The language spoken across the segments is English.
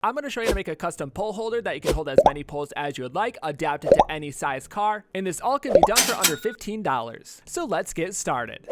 I'm going to show you how to make a custom pole holder that you can hold as many poles as you would like, adapted to any size car, and this all can be done for under $15. So let's get started.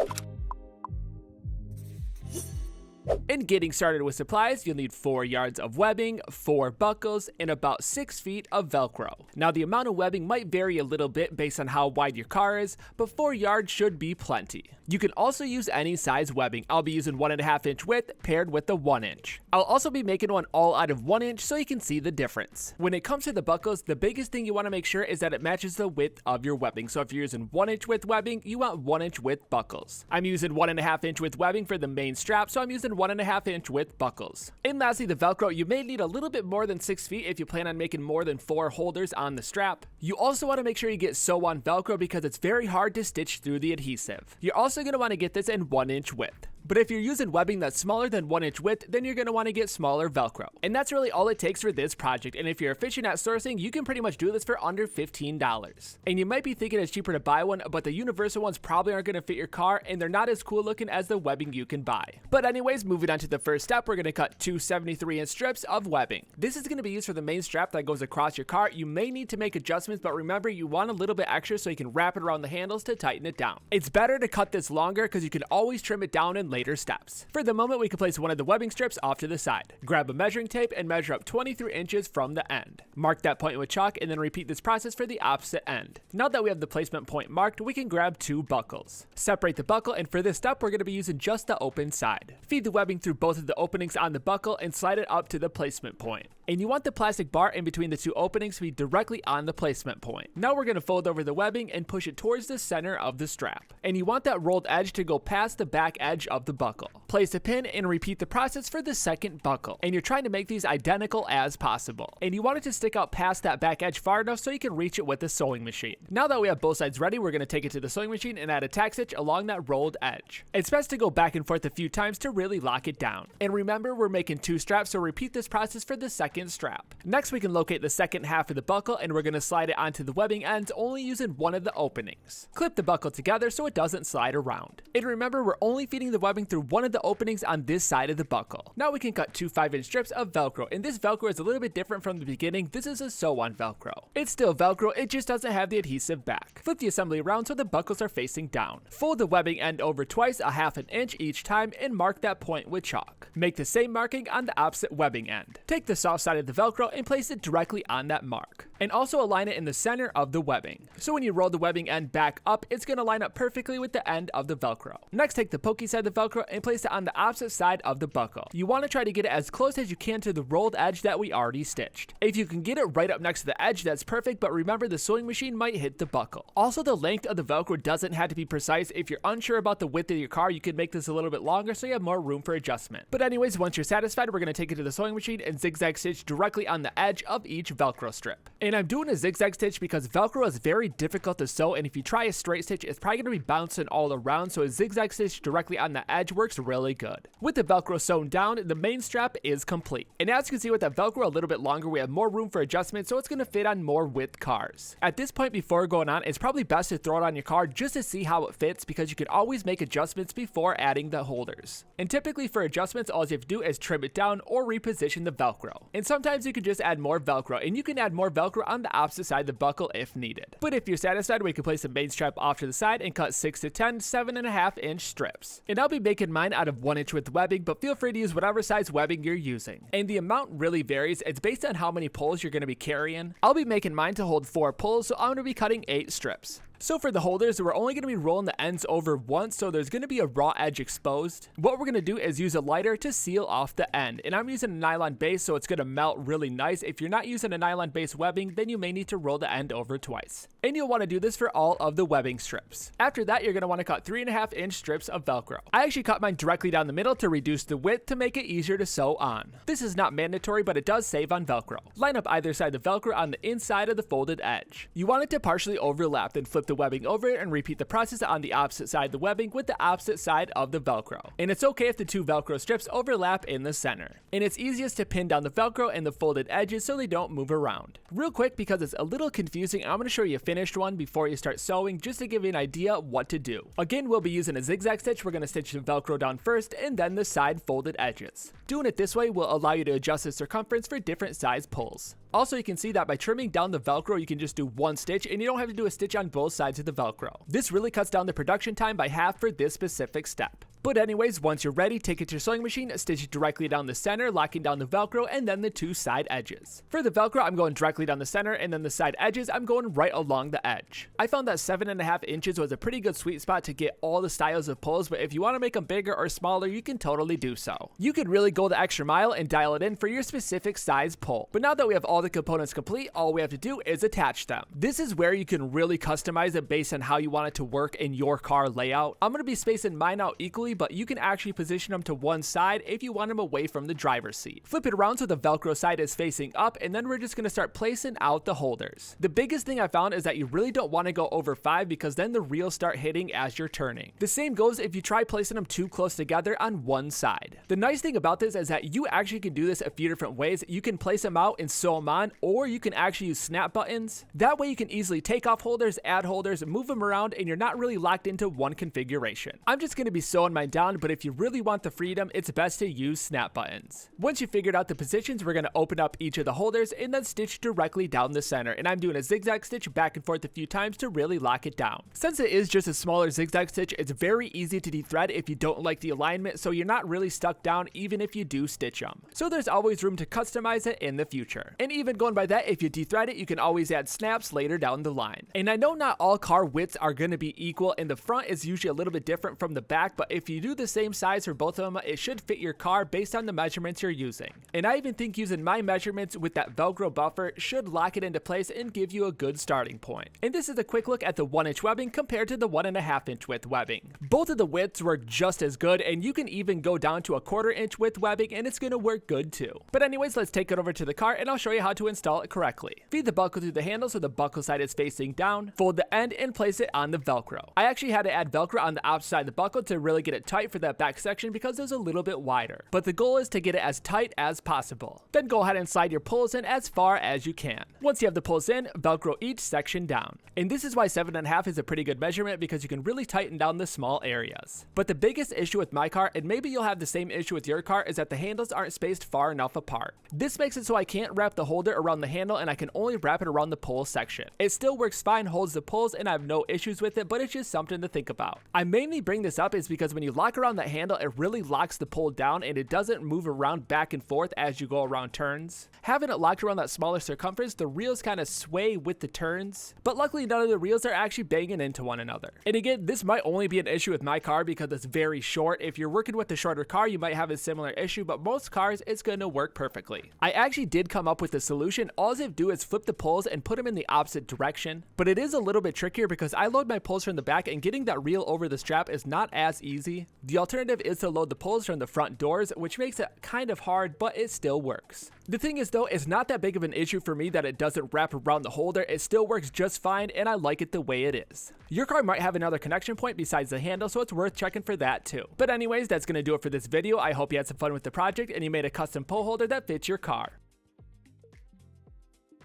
In getting started with supplies, you'll need 4 yards of webbing, 4 buckles, and about 6 feet of Velcro. Now the amount of webbing might vary a little bit based on how wide your car is, but 4 yards should be plenty. You can also use any size webbing. I'll be using 1.5 inch width paired with the 1 inch. I'll also be making one all out of 1 inch so you can see the difference. When it comes to the buckles, the biggest thing you want to make sure is that it matches the width of your webbing. So if you're using 1 inch width webbing, you want 1 inch width buckles. I'm using 1.5 inch width webbing for the main strap, so I'm using 1.5 inch width buckles. And lastly, the Velcro, you may need a little bit more than 6 feet if you plan on making more than 4 holders on the strap. You also want to make sure you get sew on Velcro because it's very hard to stitch through the adhesive. You're also going to want to get this in 1 inch width. But if you're using webbing that's smaller than 1 inch width, then you're going to want to get smaller Velcro. And that's really all it takes for this project. And if you're efficient at sourcing, you can pretty much do this for under $15. And you might be thinking it's cheaper to buy one, but the universal ones probably aren't going to fit your car, and they're not as cool looking as the webbing you can buy. But anyways, moving on to the first step, we're going to cut 2 73-inch strips of webbing. This is going to be used for the main strap that goes across your car. You may need to make adjustments, but remember, you want a little bit extra so you can wrap it around the handles to tighten it down. It's better to cut this longer because you can always trim it down in later steps. For the moment, we can place one of the webbing strips off to the side. Grab a measuring tape and measure up 23 inches from the end. Mark that point with chalk and then repeat this process for the opposite end. Now that we have the placement point marked, we can grab 2 buckles. Separate the buckle, and for this step, we're going to be using just the open side. Feed the webbing through both of the openings on the buckle and slide it up to the placement point. And you want the plastic bar in between the 2 openings to be directly on the placement point. Now we're going to fold over the webbing and push it towards the center of the strap. And you want that rolled edge to go past the back edge of the buckle. Place a pin and repeat the process for the second buckle. And you're trying to make these identical as possible. And you want it to stick out past that back edge far enough so you can reach it with the sewing machine. Now that we have both sides ready, we're going to take it to the sewing machine and add a tack stitch along that rolled edge. It's best to go back and forth a few times to really lock it down. And remember, we're making 2 straps, so repeat this process for the second strap. Next, we can locate the second half of the buckle, and we're going to slide it onto the webbing ends only using one of the openings. Clip the buckle together so it doesn't slide around. And remember, we're only feeding the webbing through one of the openings on this side of the buckle. Now we can cut 2 5-inch strips of Velcro, and this Velcro is a little bit different from the beginning. This is a sew-on Velcro. It's still Velcro, it just doesn't have the adhesive back. Flip the assembly around so the buckles are facing down. Fold the webbing end over twice, 1/2 inch each time, and mark that point with chalk. Make the same marking on the opposite webbing end. Take the soft side of the Velcro and place it directly on that mark. And also align it in the center of the webbing. So when you roll the webbing end back up, it's going to line up perfectly with the end of the Velcro. Next, take the pokey side of the Velcro and place it on the opposite side of the buckle. You want to try to get it as close as you can to the rolled edge that we already stitched. If you can get it right up next to the edge, that's perfect, but remember, the sewing machine might hit the buckle. Also, the length of the Velcro doesn't have to be precise. If you're unsure about the width of your car, you can make this a little bit longer so you have more room for adjustment. But anyways, once you're satisfied, we're going to take it to the sewing machine and zigzag stitch directly on the edge of each Velcro strip. And I'm doing a zigzag stitch because Velcro is very difficult to sew, and if you try a straight stitch, it's probably going to be bouncing all around, so a zigzag stitch directly on the edge works really good. With the Velcro sewn down, the main strap is complete. And as you can see, with that Velcro a little bit longer, we have more room for adjustment, so it's going to fit on more width cars. At this point before going on, it's probably best to throw it on your car just to see how it fits, because you can always make adjustments before adding the holders. And typically for adjustments, all you have to do is trim it down or reposition the Velcro. And sometimes you can just add more Velcro, and you can add more Velcro on the opposite side of the buckle if needed. But if you're satisfied, we can place the main strap off to the side and cut 6 to 10 7.5-inch strips. And I'll be making mine out of 1 inch width webbing, but feel free to use whatever size webbing you're using. And the amount really varies. It's based on how many poles you're going to be carrying. I'll be making mine to hold 4 poles, so I'm going to be cutting 8 strips. So for the holders, we're only going to be rolling the ends over once, so there's going to be a raw edge exposed. What we're going to do is use a lighter to seal off the end, and I'm using a nylon base, so it's going to melt really nice. If you're not using a nylon base webbing, then you may need to roll the end over twice. And you'll want to do this for all of the webbing strips. After that, you're going to want to cut 3.5-inch strips of Velcro. I actually cut mine directly down the middle to reduce the width to make it easier to sew on. This is not mandatory, but it does save on Velcro. Line up either side of the Velcro on the inside of the folded edge. You want it to partially overlap, then flip the webbing over it and repeat the process on the opposite side of the webbing with the opposite side of the Velcro. And it's okay if the two Velcro strips overlap in the center. And it's easiest to pin down the Velcro and the folded edges so they don't move around. Real quick, because it's a little confusing, I'm going to show you a finished one before you start sewing just to give you an idea what to do. Again, we'll be using a zigzag stitch. We're going to stitch the Velcro down first and then the side folded edges. Doing it this way will allow you to adjust the circumference for different size pulls. Also, you can see that by trimming down the Velcro, you can just do one stitch and you don't have to do a stitch on both sides of the Velcro. This really cuts down the production time by half for this specific step. But anyways, once you're ready, take it to your sewing machine, stitch it directly down the center, locking down the Velcro and then the two side edges. For the Velcro, I'm going directly down the center, and then the side edges, I'm going right along the edge. I found that 7.5 inches was a pretty good sweet spot to get all the styles of pulls, but if you want to make them bigger or smaller, you can totally do so. You could really go the extra mile and dial it in for your specific size pull. But now that we have all the components complete, all we have to do is attach them. This is where you can really customize it based on how you want it to work in your car layout. I'm going to be spacing mine out equally, but you can actually position them to one side if you want them away from the driver's seat. Flip it around so the Velcro side is facing up, and then we're just going to start placing out the holders. The biggest thing I found is that you really don't want to go over 5 because then the reels start hitting as you're turning. The same goes if you try placing them too close together on one side. The nice thing about this is that you actually can do this a few different ways. You can place them out and sew them on, or you can actually use snap buttons. That way you can easily take off holders, add holders, move them around, and you're not really locked into one configuration. I'm just going to be sewing mine down, but if you really want the freedom, it's best to use snap buttons. Once you figured out the positions, we're going to open up each of the holders and then stitch directly down the center. And I'm doing a zigzag stitch back and forth a few times to really lock it down. Since it is just a smaller zigzag stitch, it's very easy to de-thread if you don't like the alignment, so you're not really stuck down even if you do stitch them. So there's always room to customize it in the future. And even going by that, if you de-thread it, you can always add snaps later down the line. And I know not all car widths are going to be equal, and the front is usually a little bit different from the back, but if you do the same size for both of them, it should fit your car based on the measurements you're using. And I even think using my measurements with that Velcro buffer should lock it into place and give you a good starting point. And this is a quick look at the 1-inch webbing compared to the 1.5-inch width webbing. Both of the widths work just as good, and you can even go down to a 1/4-inch width webbing and it's going to work good too. But anyways, let's take it over to the car and I'll show you how to install it correctly. Feed the buckle through the handle so the buckle side is facing down, fold the end and place it on the Velcro. I actually had to add Velcro on the opposite side of the buckle to really get it tight for that back section because it was a little bit wider. But the goal is to get it as tight as possible. Then go ahead and slide your pulls in as far as you can. Once you have the pulls in, Velcro each section down. And this is why 7.5 is a pretty good measurement because you can really tighten down the small areas. But the biggest issue with my car, and maybe you'll have the same issue with your car, is that the handles aren't spaced far enough apart. This makes it so I can't wrap the holder around the handle and I can only wrap it around the pull section. It still works fine, holds the pulls, and I have no issues with it, but it's just something to think about. I mainly bring this up is because when you lock around that handle, it really locks the pull down and it doesn't move around back and forth as you go around turns. Having it locked around that smaller circumference, the reels kind of sway with the turns, but luckily none of the reels are actually banging into one another. And again, this might only be an issue with my car because it's very short. If you're working with a shorter car, you might have a similar issue, but most cars, it's going to work perfectly. I actually did come up with a solution. All you have to do is flip the pulls and put them in the opposite direction, but it is a little bit trickier because I load my pulls from the back and getting that reel over the strap is not as easy. The alternative is to load the pulls from the front doors, which makes it kind of hard, but it still works. The thing is though, it's not that big of an issue for me that it doesn't wrap around the holder. It still works just fine and I like it the way it is. Your car might have another connection point besides the handle, so it's worth checking for that too. But anyways, that's going to do it for this video. I hope you had some fun with the project and you made a custom pull holder that fits your car.